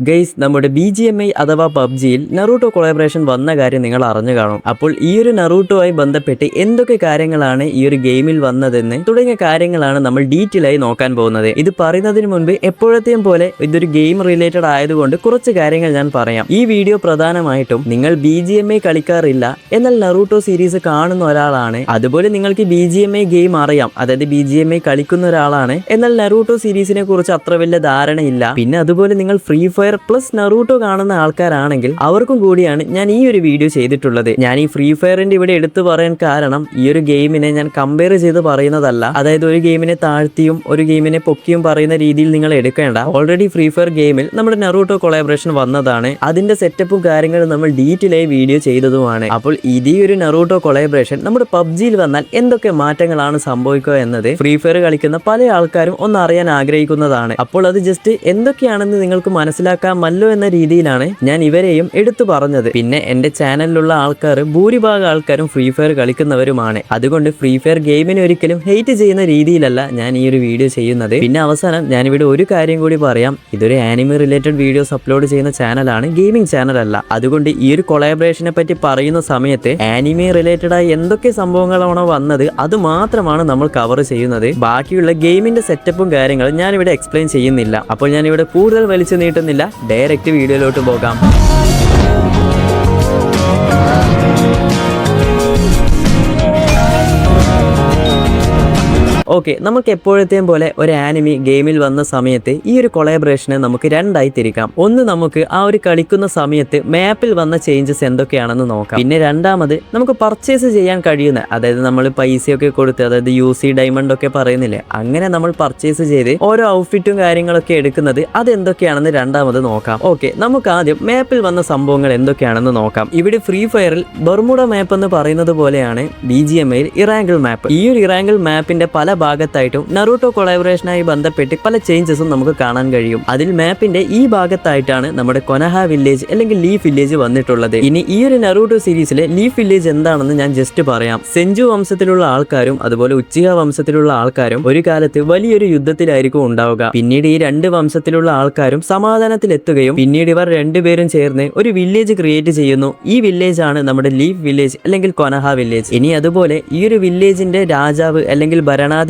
Guys, നമ്മുടെ BGMI അഥവാ പബ്ജിയിൽ Naruto collaboration വന്ന കാര്യം നിങ്ങൾ അറിഞ്ഞു കാണും. അപ്പോൾ ഈ ഒരു നറൂട്ടോയുമായി ബന്ധപ്പെട്ട് എന്തൊക്കെ കാര്യങ്ങളാണ് ഈ ഒരു ഗെയിമിൽ വന്നതെന്ന് തുടങ്ങിയ കാര്യങ്ങളാണ് നമ്മൾ ഡീറ്റെയിൽ ആയി നോക്കാൻ പോകുന്നത്. ഇത് പറയുന്നതിന് മുൻപ് എപ്പോഴത്തെയും പോലെ ഇതൊരു ഗെയിം റിലേറ്റഡ് ആയതുകൊണ്ട് കുറച്ച് കാര്യങ്ങൾ ഞാൻ പറയാം. ഈ വീഡിയോ പ്രധാനമായിട്ടും നിങ്ങൾ BGMI കളിക്കാറില്ല എന്നാൽ നറൂട്ടോ സീരീസ് കാണുന്ന ഒരാളാണ്, അതുപോലെ നിങ്ങൾക്ക് BGMI ഗെയിം അറിയാം, അതായത് BGMI കളിക്കുന്ന ഒരാളാണ്, എന്നാൽ നറൂട്ടോ സീരീസിനെ കുറിച്ച് അത്ര വലിയ ധാരണയില്ല, പിന്നെ അതുപോലെ നിങ്ങൾ ഫ്രീ ഫയർ പ്ലസ് നറൂട്ടോ കാണുന്ന ആൾക്കാരാണെങ്കിൽ അവർക്കും കൂടിയാണ് ഞാൻ ഈ ഒരു വീഡിയോ ചെയ്തിട്ടുള്ളത്. ഞാൻ ഈ ഫ്രീ ഫയറിന്റെ ഇവിടെ എടുത്തു പറയാൻ കാരണം ഈ ഒരു ഗെയിമിനെ ഞാൻ കമ്പയർ ചെയ്ത് പറയുന്നതല്ല, അതായത് ഒരു ഗെയിമിനെ താഴ്ത്തിയും ഒരു ഗെയിമിനെ പൊക്കിയും പറയുന്ന രീതിയിൽ നിങ്ങൾ എടുക്കേണ്ട. ഓൾറെഡി ഫ്രീ ഫയർ ഗെയിമിൽ നമ്മുടെ നറൂട്ടോ കൊളാബറേഷൻ വന്നതാണ്, അതിന്റെ സെറ്റപ്പും കാര്യങ്ങളും നമ്മൾ ഡീറ്റെയിൽ ആയി വീഡിയോ ചെയ്തതുമാണ്. അപ്പോൾ ഇതേ ഒരു നറൂട്ടോ കൊളാബറേഷൻ നമ്മുടെ പബ്ജിയിൽ വന്നാൽ എന്തൊക്കെ മാറ്റങ്ങളാണ് സംഭവിക്കുക എന്നത് ഫ്രീ ഫയർ കളിക്കുന്ന പല ആൾക്കാരും ഒന്ന് അറിയാൻ ആഗ്രഹിക്കുന്നതാണ്. അപ്പോൾ അത് ജസ്റ്റ് എന്തൊക്കെയാണെന്ന് നിങ്ങൾക്ക് മനസ്സിലാക്കാമല്ലോ എന്ന രീതിയിലാണ് ഞാൻ ഇവരെയും എടുത്തു പറഞ്ഞത്. പിന്നെ എന്റെ ചാനലിലുള്ള ആൾക്കാർ ഭൂരിഭാഗം ആൾക്കാരും ഫ്രീ ഫയർ കളിക്കുന്നവരുമാണ്, അതുകൊണ്ട് ഫ്രീ ഫയർ ഗെയിമിനെ ഒരിക്കലും ഹെയ്റ്റ് ചെയ്യുന്ന രീതിയിലല്ല ഞാൻ ഈ ഒരു വീഡിയോ ചെയ്യുന്നത്. പിന്നെ അവസാനം ഞാനിവിടെ ഒരു കാര്യം കൂടി പറയാം, ഇതൊരു ആനിമെ റിലേറ്റഡ് വീഡിയോസ് അപ്ലോഡ് ചെയ്യുന്ന ചാനലാണ്, ഗെയിമിംഗ് ചാനൽ അല്ല. അതുകൊണ്ട് ഈ ഒരു കൊളാബറേഷനെ പറ്റി പറയുന്ന സമയത്ത് ആനിമെ റിലേറ്റഡ് ആയി എന്തൊക്കെ സംഭവങ്ങളാണോ വന്നത് അത് മാത്രമാണ് നമ്മൾ കവർ ചെയ്യുന്നത്. ബാക്കിയുള്ള ഗെയിമിന്റെ സെറ്റപ്പും കാര്യങ്ങളും ഞാനിവിടെ എക്സ്പ്ലെയിൻ ചെയ്യുന്നില്ല. അപ്പോൾ ഞാനിവിടെ കൂടുതൽ വലിച്ചു നീട്ടുന്നില്ല, ഡയറക്റ്റ് വീഡിയോയിലോട്ട് പോകാം. ഓക്കെ, നമുക്ക് എപ്പോഴത്തെയും പോലെ ഒരു ആനിമി ഗെയിമിൽ വന്ന സമയത്ത് ഈ ഒരു കൊളാബറേഷനെ നമുക്ക് രണ്ടായി തിരിക്കാം. ഒന്ന്, നമുക്ക് ആ ഒരു കളിക്കുന്ന സമയത്ത് മാപ്പിൽ വന്ന ചേഞ്ചസ് എന്തൊക്കെയാണെന്ന് നോക്കാം. പിന്നെ രണ്ടാമത്, നമുക്ക് പർച്ചേസ് ചെയ്യാൻ കഴിയുന്ന, അതായത് നമ്മൾ പൈസയൊക്കെ കൊടുത്ത്, അതായത് UC ഡയമണ്ട് ഒക്കെ പറയുന്നില്ലേ, അങ്ങനെ നമ്മൾ പർച്ചേസ് ചെയ്ത് ഓരോ ഔട്ട്ഫിറ്റും കാര്യങ്ങളൊക്കെ എടുക്കുന്നത് അതെന്തൊക്കെയാണെന്ന് രണ്ടാമത് നോക്കാം. ഓക്കെ, നമുക്ക് ആദ്യം മാപ്പിൽ വന്ന സംഭവങ്ങൾ എന്തൊക്കെയാണെന്ന് നോക്കാം. ഇവിടെ ഫ്രീ ഫയറിൽ ബർമുഡ മാപ്പ് എന്ന് പറയുന്നത് പോലെയാണ് BGMIയിൽ ഇറാങ്കിൾ മാപ്പ്. ഈ ഒരു ഇറാങ്കിൾ മാപ്പിന്റെ പല ഭാഗത്തായിട്ടും നറൂട്ടോ കൊളാബറേഷനായി ബന്ധപ്പെട്ട് പല ചേഞ്ചസും നമുക്ക് കാണാൻ കഴിയും. അതിൽ മാപ്പിന്റെ ഈ ഭാഗത്തായിട്ടാണ് നമ്മുടെ കൊനഹ വില്ലേജ് അല്ലെങ്കിൽ ലീഫ് വില്ലേജ് വന്നിട്ടുള്ളത്. ഇനി ഈ ഒരു നറൂട്ടോ സീരീസിലെ ലീഫ് വില്ലേജ് എന്താണെന്ന് ഞാൻ ജസ്റ്റ് പറയാം. സെഞ്ചു വംശത്തിലുള്ള ആൾക്കാരും അതുപോലെ ഉച്ചിഹ വംശത്തിലുള്ള ആൾക്കാരും ഒരു കാലത്ത് വലിയൊരു യുദ്ധത്തിലായിരിക്കും ഉണ്ടാവുക. പിന്നീട് ഈ രണ്ട് വംശത്തിലുള്ള ആൾക്കാരും സമാധാനത്തിലെത്തുകയും പിന്നീട് ഇവർ രണ്ടുപേരും ചേർന്ന് ഒരു വില്ലേജ് ക്രിയേറ്റ് ചെയ്യുന്നു. ഈ വില്ലേജ് ആണ് നമ്മുടെ ലീഫ് വില്ലേജ് അല്ലെങ്കിൽ കൊനഹ വില്ലേജ്. ഇനി അതുപോലെ ഈ ഒരു വില്ലേജിന്റെ രാജാവ് അല്ലെങ്കിൽ ഭരണാധികാരിയെ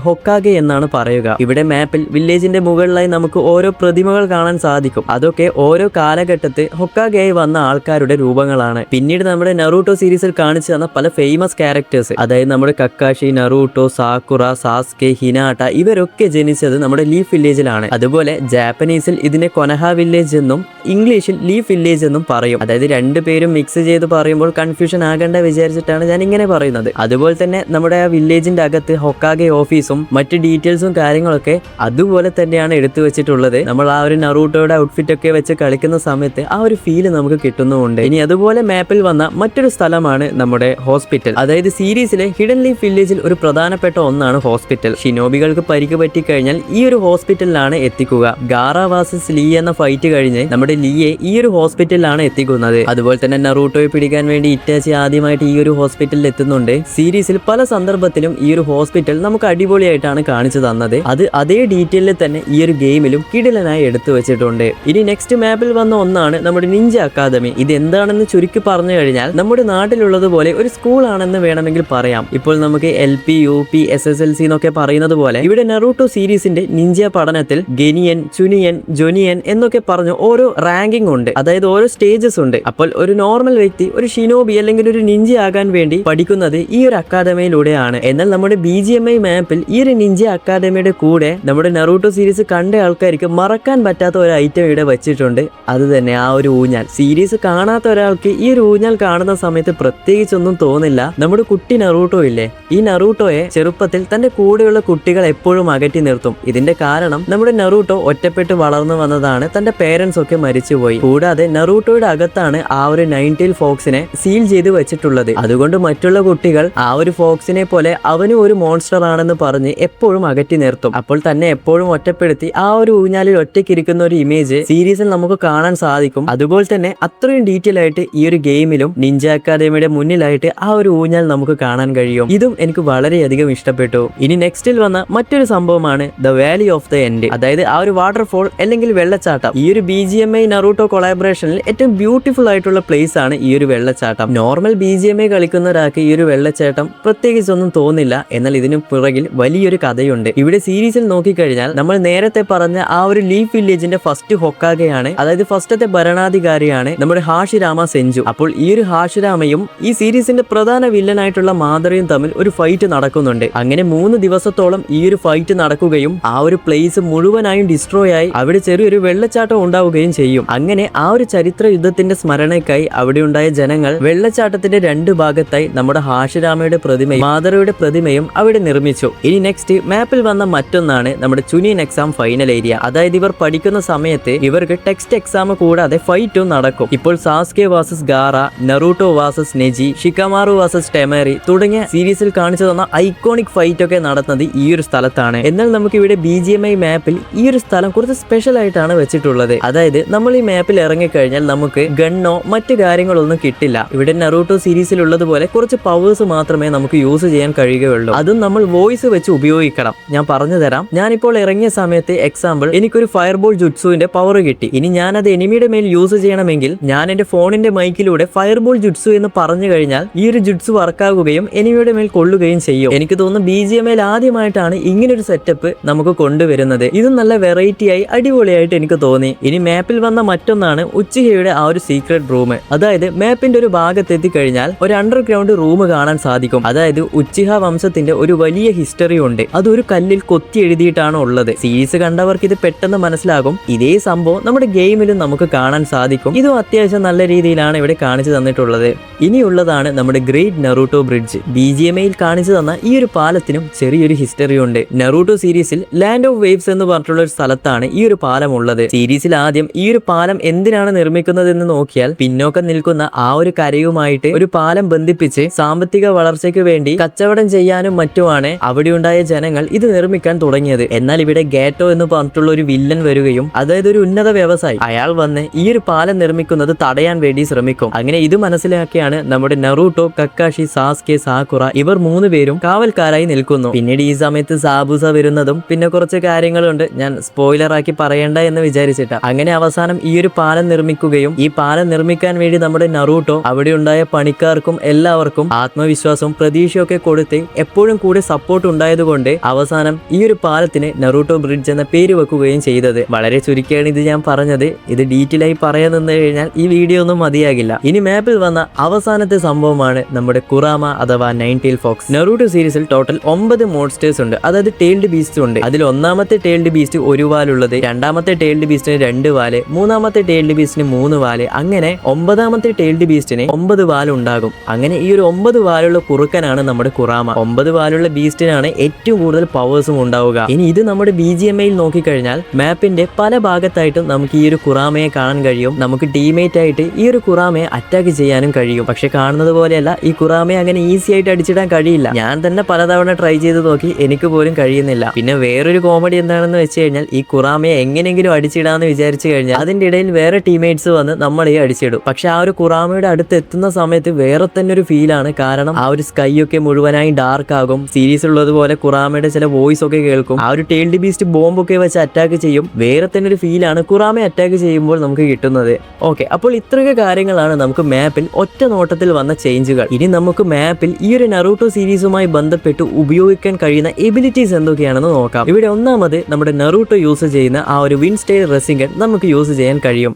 ഹൊക്കാഗെ എന്നാണ് പറയുക. ഇവിടെ മാപ്പിൽ വില്ലേജിന്റെ മുകളിലായി നമുക്ക് ഓരോ പ്രതിമകൾ കാണാൻ സാധിക്കും. അതൊക്കെ ഓരോ കാലഘട്ടത്ത് ഹൊക്കാഗെയായി വന്ന ആൾക്കാരുടെ രൂപങ്ങളാണ്. പിന്നീട് നമ്മുടെ നറൂട്ടോ സീരീസിൽ കാണിച്ചു തന്ന പല ഫേമസ് ക്യാരക്ടേഴ്സ്, അതായത് നമ്മുടെ കക്കാഷി, നറൂട്ടോ, സാക്കുറ, സാസ്കെ, ഹിനാട്ട, ഇവരൊക്കെ ജനിച്ചത് നമ്മുടെ ലീഫ് വില്ലേജിലാണ്. അതുപോലെ ജാപ്പനീസിൽ ഇതിനെ കൊനഹ വില്ലേജ് എന്നും ഇംഗ്ലീഷിൽ ലീഫ് വില്ലേജ് എന്നും പറയും. അതായത് രണ്ടുപേരും മിക്സ് ചെയ്ത് പറയുമ്പോൾ കൺഫ്യൂഷൻ ആകേണ്ട വിചാരിച്ചിട്ടാണ് ഞാൻ ഇങ്ങനെ പറയുന്നത്. അതുപോലെ തന്നെ നമ്മുടെ ആ വില്ലേജിന്റെ അകത്ത് ഹൊക്കാഗെ ഓഫീസും മറ്റ് ഡീറ്റെയിൽസും കാര്യങ്ങളൊക്കെ അതുപോലെ തന്നെയാണ് എടുത്തു വെച്ചിട്ടുള്ളത്. നമ്മൾ ആ ഒരു നറൂട്ടോയുടെ ഔട്ട്ഫിറ്റ് ഒക്കെ വെച്ച് കളിക്കുന്ന സമയത്ത് ആ ഒരു ഫീല് നമുക്ക് കിട്ടുന്നുമുണ്ട്. ഇനി അതുപോലെ മാപ്പിൽ വന്ന മറ്റൊരു സ്ഥലമാണ് നമ്മുടെ ഹോസ്പിറ്റൽ. അതായത് സീരീസിലെ ഹിഡൻ ലീഫ് വില്ലേജിൽ ഒരു പ്രധാനപ്പെട്ട ഒന്നാണ് ഹോസ്പിറ്റൽ. ഷിനോബികൾക്ക് പരിക്ക് പറ്റിക്കഴിഞ്ഞാൽ ഈ ഒരു ഹോസ്പിറ്റലിലാണ് എത്തിക്കുക. ഗാറ വാസസ് ലീ എന്ന ഫൈറ്റ് കഴിഞ്ഞ് നമ്മുടെ ലീയെ ഈ ഒരു ഹോസ്പിറ്റലിലാണ് എത്തിക്കുന്നത്. അതുപോലെ തന്നെ നറൂട്ടോയെ പിടിക്കാൻ വേണ്ടി ഇറ്റാച്ചി ആദ്യമായിട്ട് ഈ ഒരു ഹോസ്പിറ്റലിൽ എത്തുന്നുണ്ട്. സീരീസിൽ പല സന്ദർഭത്തിലും ഈ ഒരു ഹോസ്പിറ്റൽ നമുക്ക് അടിപൊളിയായിട്ടാണ് കാണിച്ചു തന്നത്. അത് അതേ ഡീറ്റെയിലിൽ തന്നെ ഈ ഒരു ഗെയിമിലും കിടിലനായി എടുത്തു വെച്ചിട്ടുണ്ട്. ഇനി നെക്സ്റ്റ് മാപ്പിൽ വന്ന ഒന്നാണ് നമ്മുടെ നിഞ്ച അക്കാദമി. ഇത് എന്താണെന്ന് ചുരുക്കി പറഞ്ഞു കഴിഞ്ഞാൽ നമ്മുടെ നാട്ടിലുള്ളതുപോലെ ഒരു സ്കൂൾ ആണെന്ന് വേണമെങ്കിൽ പറയാം. ഇപ്പോൾ നമുക്ക് LP, UP, SSLC എന്നൊക്കെ പറയുന്നത് പോലെ ഇവിടെ നറൂട്ടോ സീരീസിന്റെ നിഞ്ച പഠനത്തിൽ ഗെനിയൻ, ചുനിയൻ, ജൊനിയൻ എന്നൊക്കെ പറഞ്ഞ് ഓരോ റാങ്കിങ് ഉണ്ട്, അതായത് ഓരോ സ്റ്റേജസ് ഉണ്ട്. അപ്പോൾ ഒരു നോർമൽ വ്യക്തി ഒരു ഷിനോബി അല്ലെങ്കിൽ ഒരു നിഞ്ച ആകാൻ വേണ്ടി പഠിക്കുന്നത് ഈ ഒരു അക്കാദമിയിലൂടെയാണ്. എന്നാൽ നമ്മുടെ BGMI മാപ്പിൽ ഈ ഒരു നിഞ്ച അക്കാദമിയുടെ കൂടെ നമ്മുടെ നറൂട്ടോ സീരീസ് കണ്ട ആൾക്കാർക്ക് മറക്കാൻ പറ്റാത്ത ഒരു ഐറ്റം ഇവിടെ വെച്ചിട്ടുണ്ട്. അത് തന്നെ ആ ഒരു ഊഞ്ഞാൽ. സീരീസ് കാണാത്ത ഒരാൾക്ക് ഈ ഒരു ഊഞ്ഞാൽ കാണുന്ന സമയത്ത് പ്രത്യേകിച്ചൊന്നും തോന്നില്ല. നമ്മുടെ കുട്ടി നറൂട്ടോ ഇല്ലേ, ഈ നറൂട്ടോയെ ചെറുപ്പത്തിൽ തന്റെ കൂടെയുള്ള കുട്ടികൾ എപ്പോഴും അകറ്റി നിർത്തും. ഇതിന്റെ കാരണം നമ്മുടെ നറൂട്ടോ ഒറ്റപ്പെട്ട് വളർന്നു വന്നതാണ്, തന്റെ പേരൻസ് ഒക്കെ മരിച്ചുപോയി. കൂടാതെ നറൂട്ടോയുടെ അകത്താണ് ആ ഒരു നൈൻറ്റെയിൽ ഫോക്സിനെ സീൽ ചെയ്ത് വെച്ചിട്ടുള്ളത്. അതുകൊണ്ട് മറ്റുള്ള കുട്ടികൾ ആ ഒരു ഫോക്സിനെ പോലെ അവനും ഒരു മോൺസ്റ്റർ ആളാണെന്ന് പറഞ്ഞ് എപ്പോഴും അകറ്റി നിർത്തും. അപ്പോൾ തന്നെ എപ്പോഴും ഒറ്റപ്പെടുത്തി ആ ഒരു ഊഞ്ഞാലിൽ ഒറ്റയ്ക്കിരിക്കുന്ന ഒരു ഇമേജ് സീരീസിൽ നമുക്ക് കാണാൻ സാധിക്കും. അതുപോലെ തന്നെ അത്രയും ഡീറ്റെയിൽ ആയിട്ട് ഈ ഒരു ഗെയിമിലും നിഞ്ച അക്കാദമിയുടെ മുന്നിലായിട്ട് ആ ഒരു ഊഞ്ഞാൽ നമുക്ക് കാണാൻ കഴിയും. ഇതും എനിക്ക് വളരെയധികം ഇഷ്ടപ്പെട്ടു. ഇനി നെക്സ്റ്റിൽ വന്ന മറ്റൊരു സംഭവമാണ് the Valley of the end, അതായത് ആ ഒരു വാട്ടർഫോൾ അല്ലെങ്കിൽ വെള്ളച്ചാട്ടം. ഈ ഒരു BGMI നറൂട്ടോ കൊളാബറേഷനിൽ ഏറ്റവും ബ്യൂട്ടിഫുൾ ആയിട്ടുള്ള പ്ലേസ് ആണ് ഈ ഒരു വെള്ളച്ചാട്ടം. നോർമൽ BGMI കളിക്കുന്ന ഒരാൾക്ക് ഈ ഒരു വെള്ളച്ചാട്ടം പ്രത്യേകിച്ചൊന്നും തോന്നില്ല. എന്നാൽ ഇതിന് പുറകിൽ വലിയൊരു കഥയുണ്ട്. ഇവിടെ സീരീസിൽ നോക്കിക്കഴിഞ്ഞാൽ നമ്മൾ നേരത്തെ പറഞ്ഞ ആ ഒരു ലീഫ് വില്ലേജിന്റെ ഫസ്റ്റ് ഹൊക്കാഗെയാണ്, അതായത് ഫസ്റ്റത്തെ ഭരണാധികാരിയാണ് നമ്മുടെ ഹാഷിരാമ സെഞ്ചു. അപ്പോൾ ഈ ഒരു ഹാഷിരാമയും ഈ സീരീസിന്റെ പ്രധാന വില്ലനായിട്ടുള്ള മാദറയും തമ്മിൽ ഒരു ഫൈറ്റ് നടക്കുന്നുണ്ട്. അങ്ങനെ 3 ദിവസത്തോളം ഈ ഒരു ഫൈറ്റ് നടക്കുകയും ആ ഒരു പ്ലേസ് മുഴുവനായും ഡിസ്ട്രോയ് ആയി അവിടെ ചെറിയൊരു വെള്ളച്ചാട്ടം ഉണ്ടാവുകയും ചെയ്യും. അങ്ങനെ ആ ഒരു ചരിത്ര യുദ്ധത്തിന്റെ സ്മരണയ്ക്കായി അവിടെ ഉണ്ടായ ജനങ്ങൾ വെള്ളച്ചാട്ടത്തിന്റെ 2 ഭാഗത്തായി നമ്മുടെ ഹാഷിരാമയുടെ പ്രതിമയും മാദറയുടെ പ്രതിമയും അവിടെ നിർമ്മിച്ചു. ഇനി നെക്സ്റ്റ് മാപ്പിൽ വന്ന മറ്റൊന്നാണ് നമ്മുടെ ചുനിയൻ എക്സാം ഫൈനൽ ഏരിയ. അതായത് ഇവർ പഠിക്കുന്ന സമയത്ത് ഇവർക്ക് ടെക്സ്റ്റ് എക്സാം കൂടാതെ ഫൈറ്റും നടക്കും. ഇപ്പോൾ സാസ്കെ വാസസ് ഗാറ, നറൂട്ടോ വാസസ് നെജി, ഷിക്കമാറു വാസസ് ടെമറി തുടങ്ങിയ സീരീസിൽ കാണിച്ചു തന്ന ഐക്കോണിക് ഫൈറ്റ് ഒക്കെ നടന്നത് ഈ ഒരു സ്ഥലത്താണ്. എന്നാൽ നമുക്ക് ഇവിടെ BGMI മാപ്പിൽ ഈ ഒരു സ്ഥലം കുറച്ച് സ്പെഷ്യൽ ആയിട്ടാണ് വെച്ചിട്ടുള്ളത്. അതായത് നമ്മൾ ഈ മാപ്പിൽ ഇറങ്ങിക്കഴിഞ്ഞാൽ നമുക്ക് ഗണ്ണോ മറ്റു കാര്യങ്ങളൊന്നും കിട്ടില്ല. ഇവിടെ നറൂട്ടോ സീരീസിൽ ഉള്ളതുപോലെ കുറച്ച് പവേഴ്സ് മാത്രമേ നമുക്ക് യൂസ് ചെയ്യാൻ കഴിയുകയുള്ളൂ. അതും നമ്മൾ വോയിസ് വെച്ച് ഉപയോഗിക്കണം. ഞാൻ പറഞ്ഞു തരാം. ഞാനിപ്പോൾ ഇറങ്ങിയ സമയത്ത് എക്സാമ്പിൾ എനിക്കൊരു ഫയർബോൾ ജുട്സുവിന്റെ പവർ കിട്ടി. ഇനി ഞാനത് എനിമിയുടെ മേൽ യൂസ് ചെയ്യണമെങ്കിൽ ഞാൻ എന്റെ ഫോണിന്റെ മൈക്കിലൂടെ ഫയർബോൾ ജുട്സു എന്ന് പറഞ്ഞു കഴിഞ്ഞാൽ ഈ ഒരു ജുട്സു വർക്കാകുകയും എനിമിയുടെ മേൽ കൊള്ളുകയും ചെയ്യും. എനിക്ക് തോന്നുന്നു BGMI ആദ്യമായിട്ടാണ് ഇങ്ങനൊരു സെറ്റപ്പ് നമുക്ക് കൊണ്ടുവരുന്നത്. ഇതും നല്ല വെറൈറ്റി ആയി അടിപൊളിയായിട്ട് എനിക്ക് തോന്നി. ഇനി മാപ്പിൽ വന്ന മറ്റൊന്നാണ് ഉച്ചിഹയുടെ ആ ഒരു സീക്രട്ട് റൂം. അതായത് മാപ്പിന്റെ ഒരു ഭാഗത്തെത്തി കഴിഞ്ഞാൽ ഒരു അണ്ടർഗ്രൗണ്ട് റൂം കാണാൻ സാധിക്കും. അതായത് ഉച്ചിഹ വംശത്തിന്റെ ഒരു വലിയ ഹിസ്റ്ററി ഉണ്ട്. അതൊരു കല്ലിൽ കൊത്തി എഴുതിയിട്ടാണ് ഉള്ളത്. സീരീസ് കണ്ടവർക്ക് ഇത് പെട്ടെന്ന് മനസ്സിലാകും. ഇതേ സംഭവം നമ്മുടെ ഗെയിമിലും നമുക്ക് കാണാൻ സാധിക്കും. ഇതും അത്യാവശ്യം നല്ല രീതിയിലാണ് ഇവിടെ കാണിച്ചു തന്നിട്ടുള്ളത്. ഇനിയുള്ളതാണ് നമ്മുടെ ഗ്രേറ്റ് നറൂട്ടോ ബ്രിഡ്ജ്. BGMI കാണിച്ചു തന്ന ഈ ഒരു പാലത്തിനും ചെറിയൊരു ഹിസ്റ്ററി ഉണ്ട്. നറൂട്ടോ സീരീസിൽ ലാൻഡ് ഓഫ് വേവ്സ് എന്ന് പറഞ്ഞിട്ടുള്ള ഒരു സ്ഥലത്താണ് ഈ ഒരു പാലം ഉള്ളത്. സീരീസിൽ ആദ്യം ഈ ഒരു പാലം എന്തിനാണ് നിർമ്മിക്കുന്നതെന്ന് നോക്കിയാൽ പിന്നോക്കം നിൽക്കുന്ന ആ ഒരു കരയുമായിട്ട് ഒരു പാലം ബന്ധിപ്പിച്ച് സാമ്പത്തിക വളർച്ചയ്ക്ക് വേണ്ടി കച്ചവടം ചെയ്യാനും മറ്റുമാണ് അവിടെയുണ്ടായ ജനങ്ങൾ ഇത് നിർമ്മിക്കാൻ തുടങ്ങിയത്. എന്നാൽ ഇവിടെ ഗേറ്റോ എന്ന് പറഞ്ഞിട്ടുള്ള ഒരു വില്ലൻ വരികയും, അതായത് ഒരു ഉന്നത വ്യവസായി, അയാൾ വന്ന് ഈ ഒരു പാലം നിർമ്മിക്കുന്നത് തടയാൻ വേണ്ടി ശ്രമിക്കും. അങ്ങനെ ഇത് മനസ്സിലാക്കിയാണ് നമ്മുടെ നറൂട്ടോ, കക്കാഷി, സാസ്കെ, സാക്കുറ ഇവർ 3 പേരും കാവൽക്കാരായി നിൽക്കുന്നു. പിന്നീട് ഈ സമയത്ത് സാബുസ വരുന്നതും പിന്നെ കുറച്ച് കാര്യങ്ങളുണ്ട്, ഞാൻ സ്പോയിലർ ആക്കി പറയണ്ട എന്ന് വിചാരിച്ചിട്ടാ. അങ്ങനെ അവസാനം ഈ ഒരു പാലം നിർമ്മിക്കുകയും ഈ പാലം നിർമ്മിക്കാൻ വേണ്ടി നമ്മുടെ നറൂട്ടോ അവിടെ ഉണ്ടായ പണിക്കാർക്കും എല്ലാവർക്കും ആത്മവിശ്വാസവും പ്രതീക്ഷയൊക്കെ കൊടുത്ത് എപ്പോഴും കൂടെ സപ്പോർട്ട് ഉണ്ടായതുകൊണ്ട് അവസാനം ഈ ഒരു പാലത്തിന് നറൂട്ടോ ബ്രിഡ്ജ് എന്ന പേര് വെക്കുകയും ചെയ്തത്. വളരെ ചുരുക്കിയാണ് ഇത് ഞാൻ പറഞ്ഞത്. ഇത് ഡീറ്റെയിൽ ആയി പറയാൻ നിന്ന് കഴിഞ്ഞാൽ ഈ വീഡിയോ ഒന്നും മതിയാകില്ല. ഇനി മാപ്പിൽ വന്ന അവസാനത്തെ സംഭവമാണ് നമ്മുടെ കുറാമ അഥവാ 9 tailed fox. നറൂട്ടോ സീരീസിൽ ടോട്ടൽ 9 മോൺസ്റ്റേഴ്സ് ഉണ്ട്. അതായത് ടേൽഡ് ബീസ്റ്റ് ഉണ്ട്. അതിൽ ഒന്നാമത്തെ ടേൽഡ് ബീസ്റ്റ് 1 വാലുള്ളത്, രണ്ടാമത്തെ ടേൽഡ് ബീസ്റ്റിന് 2 വാല്, മൂന്നാമത്തെ ടേൽഡ് ബീസ്റ്റിന് 3 വാല്, അങ്ങനെ 9ാമത്തെ ടേൽഡ് ബീസ്റ്റിന് 9 വാൽ ഉണ്ടാകും. അങ്ങനെ ഈ ഒരു 9 വാലുള്ള കുറുക്കനാണ് നമ്മുടെ കുറാമ. 9 വാലുള്ള ബീസ്റ്റിനാണ് ഏറ്റവും കൂടുതൽ പവേഴ്സും ഉണ്ടാവുക. ഇനി ഇത് നമ്മുടെ BGMI നോക്കിക്കഴിഞ്ഞാൽ മാപ്പിന്റെ പല ഭാഗത്തായിട്ടും നമുക്ക് ഈ ഒരു കുറാമയെ കാണാൻ കഴിയും. നമുക്ക് ടീമേറ്റ് ആയിട്ട് ഈ ഒരു കുറാമയെ അറ്റാക്ക് ചെയ്യാനും കഴിയും. പക്ഷെ കാണുന്നത് പോലെയല്ല, ഈ കുറാമയെ അങ്ങനെ ഈസി ആയിട്ട് അടിച്ചിടാൻ കഴിയില്ല. ഞാൻ തന്നെ പലതവണ ട്രൈ ചെയ്ത് നോക്കി, എനിക്ക് പോലും കഴിയുന്നില്ല. പിന്നെ വേറൊരു കോമഡി എന്താണെന്ന് വെച്ച് കഴിഞ്ഞാൽ ഈ കുറാമയെ എങ്ങനെയെങ്കിലും അടിച്ചിടാന്ന് വിചാരിച്ചു കഴിഞ്ഞാൽ അതിന്റെ ഇടയിൽ വേറെ ടീമേറ്റ്സ് വന്ന് നമ്മളെ അടിച്ചിടും. പക്ഷെ ആ ഒരു കുറാമയുടെ അടുത്ത് എത്തുന്ന സമയത്ത് വേറെ തന്നെ ഒരു ഫീലാണ്. കാരണം ആ ഒരു സ്കൈ ഒക്കെ മുഴുവനായി ഡാർക്ക് ആകും. സീരീസ് ഉള്ളതുപോലെ കുറാമയുടെ ചില വോയിസ് ഒക്കെ കേൾക്കും. ആ ഒരു ടേൽഡ് ബീസ്റ്റ് ബോംബൊക്കെ വെച്ച് അറ്റാക്ക് ചെയ്യും. വേറെ തന്നെ ഒരു ഫീലാണ് കുറാമയെ അറ്റാക്ക് ചെയ്യുമ്പോൾ നമുക്ക് കിട്ടുന്നത്. ഓക്കെ, അപ്പോൾ ഇത്രയൊക്കെ കാര്യങ്ങളാണ് നമുക്ക് മാപ്പിൽ ഒറ്റ നോട്ടത്തിൽ വന്ന ചേഞ്ചുകൾ. ഇനി നമുക്ക് മാപ്പിൽ ഈ ഒരു നറൂട്ടോ സീരീസുമായി ബന്ധപ്പെട്ട് ഉപയോഗിക്കാൻ കഴിയുന്ന എബിലിറ്റീസ് എന്തൊക്കെയാണെന്ന് നോക്കാം. ഇവിടെ ഒന്നാമത് നമ്മുടെ നറൂട്ടോ യൂസ് ചെയ്യുന്ന ആ ഒരു വിൻ സ്റ്റൈൽ റെസിംഗൻ നമുക്ക് യൂസ് ചെയ്യാൻ കഴിയും.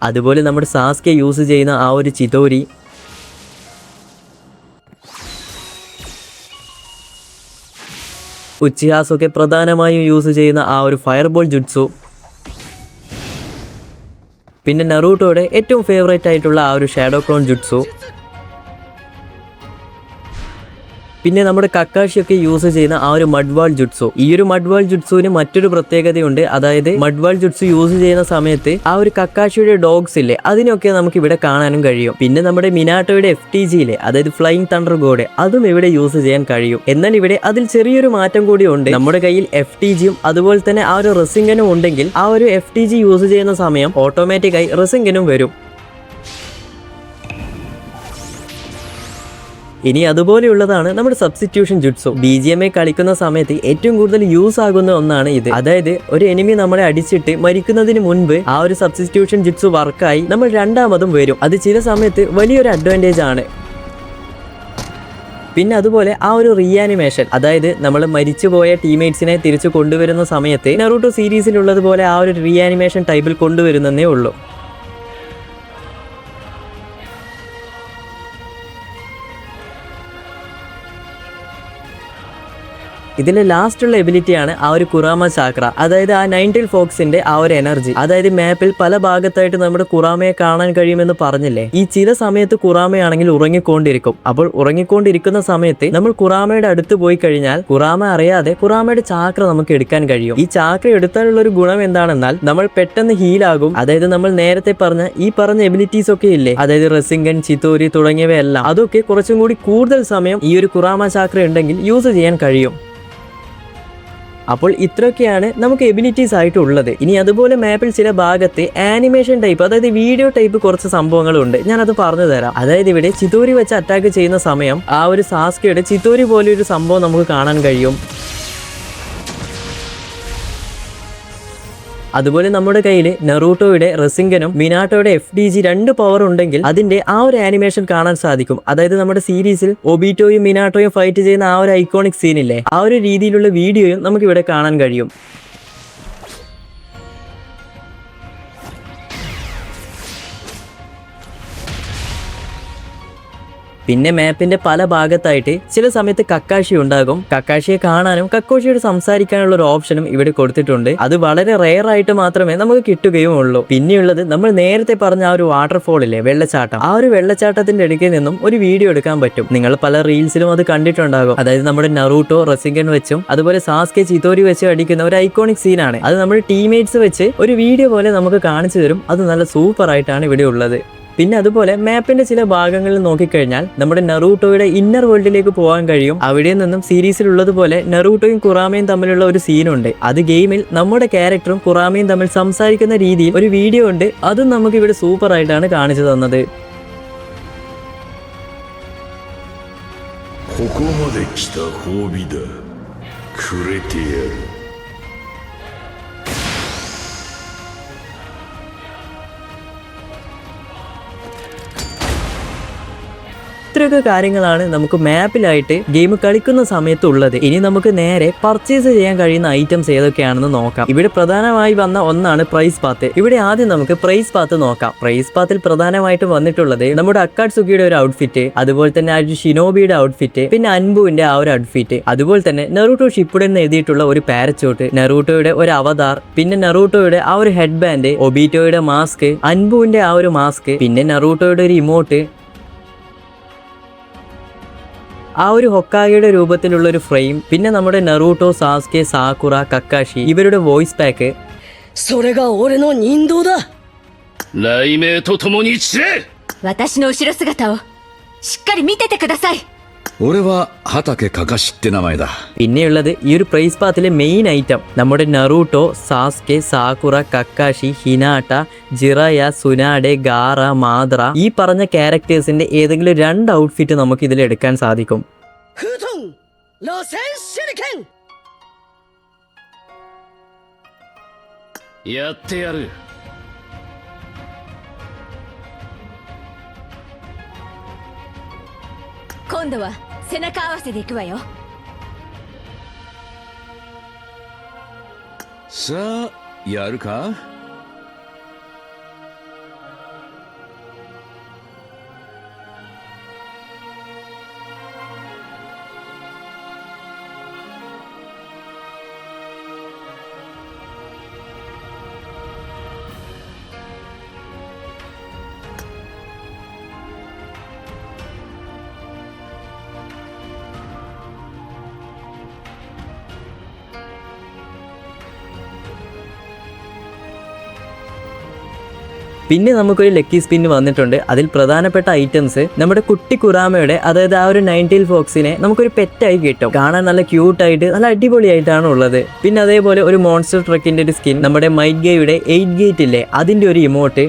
അതുപോലെ നമ്മുടെ സാസ്കെ യൂസ് ചെയ്യുന്ന ആ ഒരു ചിതോരി, ഉച്ചിഹാസൊക്കെ പ്രധാനമായും യൂസ് ചെയ്യുന്ന ആ ഒരു ഫയർബോൾ ജുട്സു, പിന്നെ നറൂട്ടോയുടെ ഏറ്റവും ഫേവറേറ്റ് ആയിട്ടുള്ള ആ ഒരു ഷാഡോ ക്ലോൺ ജുട്സു, പിന്നെ നമ്മുടെ കക്കാഷിയൊക്കെ യൂസ് ചെയ്യുന്ന ആ ഒരു മഡ്വാൾ ജുട്സു. ഈ ഒരു മഡ്വാൾ ജുട്സുവിന് മറ്റൊരു പ്രത്യേകതയുണ്ട്. അതായത് മഡ്വാൾ ജുട്സു യൂസ് ചെയ്യുന്ന സമയത്ത് ആ ഒരു കക്കാഷിയുടെ ഡോഗ്സ് ഇല്ലേ, അതിനൊക്കെ നമുക്ക് ഇവിടെ കാണാനും കഴിയും. പിന്നെ നമ്മുടെ മിനാട്ടോയുടെ FTG ഇല്ലേ, അതായത് ഫ്ലൈയിങ് തണ്ടർ ഗോഡ്, അതും ഇവിടെ യൂസ് ചെയ്യാൻ കഴിയും. എന്നാൽ ഇവിടെ അതിൽ ചെറിയൊരു മാറ്റം കൂടി ഉണ്ട്. നമ്മുടെ കയ്യിൽ FTGയും അതുപോലെ തന്നെ ആ ഒരു റെസിംഗനും ഉണ്ടെങ്കിൽ ആ ഒരു FTG യൂസ് ചെയ്യുന്ന സമയം ഓട്ടോമാറ്റിക്കായി റെസിംഗനും വരും. ഇനി അതുപോലെയുള്ളതാണ് നമ്മുടെ സബ്സ്റ്റിറ്റ്യൂഷൻ ജുട്സു. BGMI കളിക്കുന്ന സമയത്ത് ഏറ്റവും കൂടുതൽ യൂസ് ആകുന്ന ഒന്നാണ് ഇത്. അതായത് ഒരു എനിമി നമ്മളെ അടിച്ചിട്ട് മരിക്കുന്നതിന് മുൻപ് ആ ഒരു സബ്സ്റ്റിറ്റ്യൂഷൻ ജുട്സു വർക്കായി നമ്മൾ രണ്ടാമതും വരും. അത് ചില സമയത്ത് വലിയൊരു അഡ്വാൻറ്റേജ് ആണ്. പിന്നെ അതുപോലെ ആ ഒരു റീആനിമേഷൻ, അതായത് നമ്മൾ മരിച്ചുപോയ ടീംമേറ്റ്സിനെ തിരിച്ചു കൊണ്ടുവരുന്ന സമയത്ത് നറൂട്ടോ സീരീസിലുള്ളതുപോലെ ആ ഒരു റീആനിമേഷൻ ടൈപ്പിൽ കൊണ്ടുവരുന്നതേ ഉള്ളൂ. ഇതിലെ ലാസ്റ്റുള്ള എബിലിറ്റിയാണ് ആ ഒരു കുറാമ ചാക്ര. അതായത് ആ നൈൻറ്റെയിൽ ഫോക്സിന്റെ ആ ഒരു എനർജി. അതായത് മാപ്പിൽ പല ഭാഗത്തായിട്ട് നമ്മുടെ കുറാമയെ കാണാൻ കഴിയുമെന്ന് പറഞ്ഞില്ലേ, ഈ ചില സമയത്ത് കുറാമയാണെങ്കിൽ ഉറങ്ങിക്കൊണ്ടിരിക്കും. അപ്പോൾ ഉറങ്ങിക്കൊണ്ടിരിക്കുന്ന സമയത്ത് നമ്മൾ കുറാമയുടെ അടുത്ത് പോയി കഴിഞ്ഞാൽ കുറാമ അറിയാതെ കുറാമയുടെ ചാക്ര നമുക്ക് എടുക്കാൻ കഴിയും. ഈ ചാക്ര എടുത്താലുള്ള ഒരു ഗുണം എന്താണെന്നാൽ നമ്മൾ പെട്ടെന്ന് ഹീലാകും. അതായത് നമ്മൾ നേരത്തെ ഈ പറഞ്ഞ എബിലിറ്റീസ് ഒക്കെ ഇല്ലേ, അതായത് റെസിംഗൻ, ചിത്തോരി തുടങ്ങിയവയെല്ലാം, അതൊക്കെ കുറച്ചും കൂടി കൂടുതൽ സമയം ഈ ഒരു കുറാമ ചാക്ര ഉണ്ടെങ്കിൽ യൂസ് ചെയ്യാൻ കഴിയും. അപ്പോൾ ഇത്രയൊക്കെയാണ് നമുക്ക് എബിലിറ്റീസ് ആയിട്ടുള്ളത്. ഇനി അതുപോലെ മാപ്പിൽ ചില ഭാഗത്ത് ആനിമേഷൻ ടൈപ്പ്, അതായത് വീഡിയോ ടൈപ്പ് കുറച്ച് സംഭവങ്ങളുണ്ട്. ഞാനത് പറഞ്ഞു തരാം. അതായത് ഇവിടെ ചിത്തോരി വെച്ച് അറ്റാക്ക് ചെയ്യുന്ന സമയം ആ ഒരു സാസ്കയുടെ ചിത്തോരി പോലെ ഒരു സംഭവം നമുക്ക് കാണാൻ കഴിയും. അതുപോലെ നമ്മുടെ കയ്യിൽ നറൂട്ടോയുടെ റെസിംഗനും മിനാട്ടോയുടെ FDG 2 പവർ ഉണ്ടെങ്കിൽ അതിന്റെ ആ ഒരു ആനിമേഷൻ കാണാൻ സാധിക്കും. അതായത് നമ്മുടെ സീരീസിൽ ഒബീറ്റോയും മിനാട്ടോയും ഫൈറ്റ് ചെയ്യുന്ന ആ ഒരു ഐക്കോണിക് സീനില്ലേ, ആ ഒരു രീതിയിലുള്ള വീഡിയോയും നമുക്ക് ഇവിടെ കാണാൻ കഴിയും. പിന്നെ മാപ്പിന്റെ പല ഭാഗത്തായിട്ട് ചില സമയത്ത് കക്കാഷി ഉണ്ടാകും. കക്കാഷിയെ കാണാനും കക്കോഷിയോട് സംസാരിക്കാനുള്ള ഒരു ഓപ്ഷനും ഇവിടെ കൊടുത്തിട്ടുണ്ട്. അത് വളരെ റെയർ ആയിട്ട് മാത്രമേ നമുക്ക് കിട്ടുകയും ഉള്ളൂ. പിന്നെയുള്ളത് നമ്മൾ നേരത്തെ പറഞ്ഞ ആ ഒരു വാട്ടർഫോൾ ഇല്ലേ, വെള്ളച്ചാട്ടം. ആ ഒരു വെള്ളച്ചാട്ടത്തിന്റെ ഇടയ്ക്ക് നിന്നും ഒരു വീഡിയോ എടുക്കാൻ പറ്റും. നിങ്ങൾ പല റീൽസിലും അത് കണ്ടിട്ടുണ്ടാകും. അതായത് നമ്മുടെ നറൂട്ടോ റെസിംഗൻ വെച്ചും അതുപോലെ സാസ്കെ ചിത്തോരി വെച്ചും അടിക്കുന്ന ഒരു ഐക്കോണിക് സീനാണ്. അത് നമ്മുടെ ടീംമേറ്റ്സ് വെച്ച് ഒരു വീഡിയോ പോലെ നമുക്ക് കാണിച്ചു തരും. അത് നല്ല സൂപ്പർ ആയിട്ടാണ് ഇവിടെ ഉള്ളത്. പിന്നെ അതുപോലെ മാപ്പിന്റെ ചില ഭാഗങ്ങളിൽ നോക്കിക്കഴിഞ്ഞാൽ നമ്മുടെ നറൂട്ടോയുടെ ഇന്നർ വേൾഡിലേക്ക് പോകാൻ കഴിയും. അവിടെ നിന്നും സീരീസിലുള്ളതുപോലെ നറൂട്ടോയും കുറാമയും തമ്മിലുള്ള ഒരു സീനുണ്ട്. അത് ഗെയിമിൽ നമ്മുടെ ക്യാരക്ടറും കുറാമയും തമ്മിൽ സംസാരിക്കുന്ന രീതിയിൽ ഒരു വീഡിയോ ഉണ്ട്. അതും നമുക്ക് ഇവിടെ സൂപ്പർ ആയിട്ടാണ് കാണിച്ചു തന്നത്. ഇത്രയൊക്കെ കാര്യങ്ങളാണ് നമുക്ക് മാപ്പിലായിട്ട് ഗെയിം കളിക്കുന്ന സമയത്ത് ഉള്ളത്. ഇനി നമുക്ക് നേരെ പർച്ചേസ് ചെയ്യാൻ കഴിയുന്ന ഐറ്റംസ് ഏതൊക്കെയാണെന്ന് നോക്കാം. ഇവിടെ പ്രധാനമായി വന്ന ഒന്നാണ് പ്രൈസ് പാത്ത്. ഇവിടെ ആദ്യം നമുക്ക് പ്രൈസ് പാത്ത് നോക്കാം. പ്രൈസ് പാത്തിൽ പ്രധാനമായിട്ടും വന്നിട്ടുള്ളത് നമ്മുടെ അക്കാട്സുകിയുടെ ഒരു ഔട്ട്ഫിറ്റ്, അതുപോലെ തന്നെ ആ ഒരു ഷിനോബിയുടെ ഔട്ട്ഫിറ്റ്, പിന്നെ അൻബുവിന്റെ ആ ഒരു ഔട്ട്ഫിറ്റ്, അതുപോലെ തന്നെ നറൂട്ടോ ഷിപ്പുഡൻ എന്ന് എഴുതിയിട്ടുള്ള ഒരു പാരച്ചൂട്ട്, നറൂട്ടോയുടെ ഒരു അവതാർ, പിന്നെ നറൂട്ടോയുടെ ആ ഒരു ഹെഡ് ബാൻഡ്, ഒബീറ്റോയുടെ മാസ്ക്, അൻബുവിന്റെ ആ ഒരു മാസ്ക്, പിന്നെ നറൂട്ടോയുടെ ഒരു ഇമോട്ട്, ആ ഒരു ഹൊക്കാഗയുടെ രൂപത്തിലുള്ള ഒരു ഫ്രെയിം, പിന്നെ നമ്മുടെ നറൂട്ടോ, സാസ്കെ, സാക്കുറ, കക്കാഷി ഇവരുടെ വോയിസ് പാക്ക്. それが俺の人道だ。雷鳴と共に散れ。私の後ろ姿をしっかり見ててください。俺は畑かかしって名前だ。 പിന്നെയുള്ളത് ഈ ഒരു പ്രൈസ് പാത്തിലെ മെയിൻ ഐറ്റം നമ്മുടെ നറൂട്ടോ, സാസ്കെ, സാക്കുറ, കക്കാഷി, ഹിനാട്ട, ജിറയ, സുനാഡെ, ഗാറ, മാദ്ര, ഈ പറഞ്ഞ ക്യാരക്ടേഴ്സിന്റെ ഏതെങ്കിലും 2 ഔട്ട്ഫിറ്റ് നമുക്ക് ഇതിൽ എടുക്കാൻ സാധിക്കും. フートン螺旋手裏剣。やってやる。今度は背中合わせで行くわよ。さあ、やるか。പിന്നെ നമുക്കൊരു ലക്കി സ്പിൻ വന്നിട്ടുണ്ട്. അതിൽ പ്രധാനപ്പെട്ട ഐറ്റംസ് നമ്മുടെ കുട്ടി കുറാമയുടെ, അതായത് ആ ഒരു നൈൻറ്റീൽ ഫോക്സിനെ നമുക്കൊരു പെറ്റായി കിട്ടും. കാണാൻ നല്ല ക്യൂട്ടായിട്ട് നല്ല അടിപൊളിയായിട്ടാണ് ഉള്ളത്. പിന്നെ അതേപോലെ ഒരു മോൺസ്റ്റർ ട്രക്കിന്റെ ഒരു സ്കിൻ, നമ്മുടെ മൈഗയുടെ 8 ഗേറ്റ് ഇല്ലേ അതിന്റെ ഒരു ഇമോട്ട്,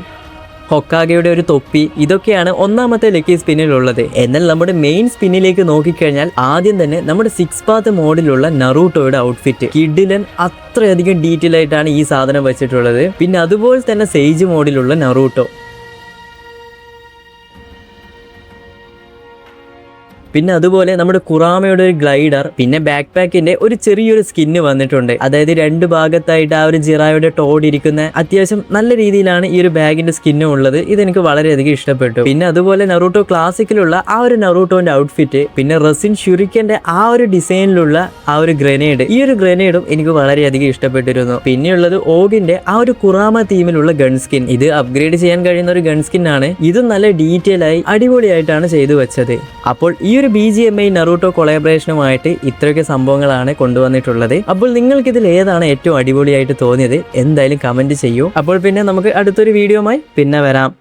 ഹൊക്കാഗയുടെ ഒരു തൊപ്പി, ഇതൊക്കെയാണ് ഒന്നാമത്തെ ലക്കി സ്പിന്നിലുള്ളത്. എന്നാൽ നമ്മുടെ മെയിൻ സ്പിന്നിലേക്ക് നോക്കിക്കഴിഞ്ഞാൽ ആദ്യം തന്നെ നമ്മുടെ 6 പാത്ത് മോഡിലുള്ള നറൂട്ടോയുടെ ഔട്ട്ഫിറ്റ് കിഡിലൻ, അത്രയധികം ഡീറ്റെയിൽ ആയിട്ടാണ് ഈ സാധനം വെച്ചിട്ടുള്ളത്. പിന്നെ അതുപോലെ തന്നെ സേജ് മോഡിലുള്ള നറൂട്ടോ, പിന്നെ അതുപോലെ നമ്മുടെ കുറാമയുടെ ഒരു ഗ്ലൈഡർ, പിന്നെ ബാക്ക് പാക്കിന്റെ ഒരു ചെറിയൊരു സ്കിന്ന് വന്നിട്ടുണ്ട്. അതായത് 2 ഭാഗത്തായിട്ട് ആ ഒരു ജിറായുടെ ടോടിരിക്കുന്ന അത്യാവശ്യം നല്ല രീതിയിലാണ് ഈ ഒരു ബാഗിന്റെ സ്കിന്നും ഉള്ളത്. ഇതെനിക്ക് വളരെയധികം ഇഷ്ടപ്പെട്ടു. പിന്നെ അതുപോലെ നറൂട്ടോ ക്ലാസിക്കിലുള്ള ആ ഒരു നറൂട്ടോന്റെ ഔട്ട്ഫിറ്റ്, പിന്നെ റസിൻ ഷുറിക്കന്റെ ആ ഒരു ഡിസൈനിലുള്ള ആ ഒരു ഗ്രനേഡ്, ഈ ഒരു ഗ്രനേഡും എനിക്ക് വളരെയധികം ഇഷ്ടപ്പെട്ടിരുന്നു. പിന്നെയുള്ളത് ഓഗിന്റെ ആ ഒരു കുറാമ തീമിലുള്ള ഗൺ സ്കിൻ. ഇത് അപ്ഗ്രേഡ് ചെയ്യാൻ കഴിയുന്ന ഒരു ഗൺ സ്കിൻ ആണ്. ഇതും നല്ല ഡീറ്റെയിൽ ആയി അടിപൊളിയായിട്ടാണ് ചെയ്തു വെച്ചത്. അപ്പോൾ ഈ ഒരു BGMI നറൂട്ടോ കൊളാബറേഷനുമായിട്ട് ഇത്രയൊക്കെ സംഭവങ്ങളാണ് കൊണ്ടുവന്നിട്ടുള്ളത്. അപ്പോൾ നിങ്ങൾക്ക് ഇതിൽ ഏതാണ് ഏറ്റവും അടിപൊളിയായിട്ട് തോന്നിയത് എന്തായാലും കമന്റ് ചെയ്യൂ. അപ്പോൾ പിന്നെ നമുക്ക് അടുത്തൊരു വീഡിയോയുമായി പിന്നെ വരാം.